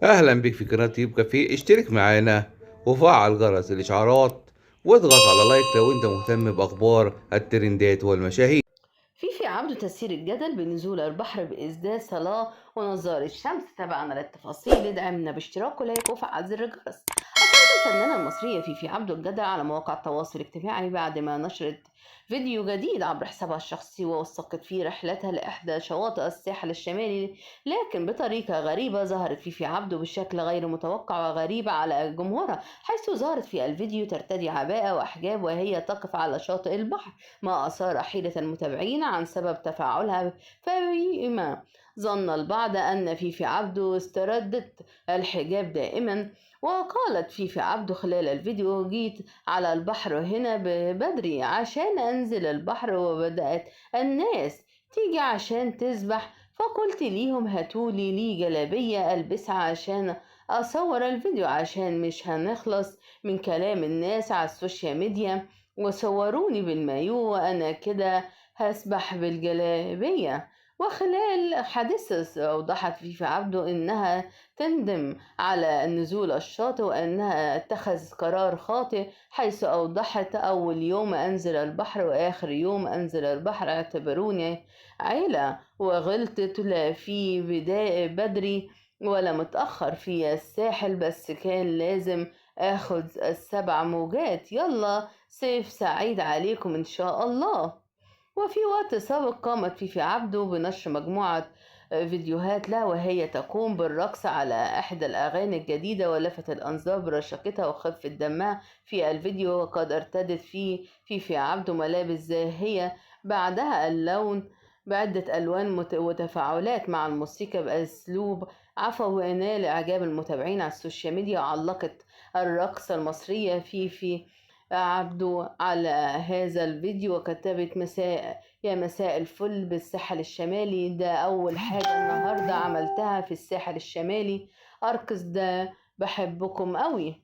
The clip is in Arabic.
أهلا بك في قناة يوب كافيه. اشترك معانا وفعل جرس الإشعارات واضغط على لايك لو أنت مهتم بأخبار الترندات والمشاهير. فيفي عبده تسير الجدل بنزول البحر بإسداد صلاة ونظارة شمس. تابعنا للتفاصيل، ادعمنا باشتراك ولايك وفعل زر الجرس. أثارت الفنانة المصرية فيفي عبده الجدل على مواقع التواصل الاجتماعي بعد ما نشرت فيديو جديد عبر حسابها الشخصي ووثقت فيه رحلتها لإحدى شواطئ الساحل الشمالي، لكن بطريقة غريبة. ظهرت فيفي عبده بشكل غير متوقع وغريب على جمهورها، حيث ظهرت في الفيديو ترتدي عباءة وحجاب وهي تقف على شاطئ البحر، ما أثار حيرة المتابعين عن سبب تفاعلها. فيما ظن البعض أن فيفي عبده استردت الحجاب دائما، وقالت فيفي عبده خلال الفيديو: جيت على البحر هنا بدري عشان أنزل البحر، وبدأت الناس تيجي عشان تسبح، فقلت ليهم هاتولي لي جلابية ألبسها عشان أصور الفيديو، عشان مش هنخلص من كلام الناس على السوشيال ميديا، وصوروني بالمايو وأنا كده هسبح بالجلابية. وخلال حادثة أوضحت فيفي عبده إنها تندم على نزول الشاطئ وأنها اتخذت قرار خاطئ، حيث أوضحت: أول يوم أنزل البحر وآخر يوم أنزل البحر، اعتبروني عيلة، وغلطت لا في بداية بدري ولا متأخر في الساحل، بس كان لازم اخد السبع موجات. يلا صيف سعيد عليكم إن شاء الله. وفي وقت سابق قامت فيفي عبده بنشر مجموعة فيديوهات لها وهي تقوم بالرقص على إحدى الأغاني الجديدة، ولفت الأنظار برشاقتها وخفة دمها في الفيديو. وقد ارتدت فيه فيفي عبده ملابس زاهية بعدها اللون بعدة ألوان وتفاعلات مع الموسيقى بأسلوب عفوي نال إعجاب المتابعين على السوشيال ميديا. وعلقت الرقصة المصرية فيفي عبده على هذا الفيديو وكتبت: مساء يا مساء الفل بالساحل الشمالي، ده أول حاجة النهاردة عملتها في الساحل الشمالي، أرقص، ده بحبكم قوي.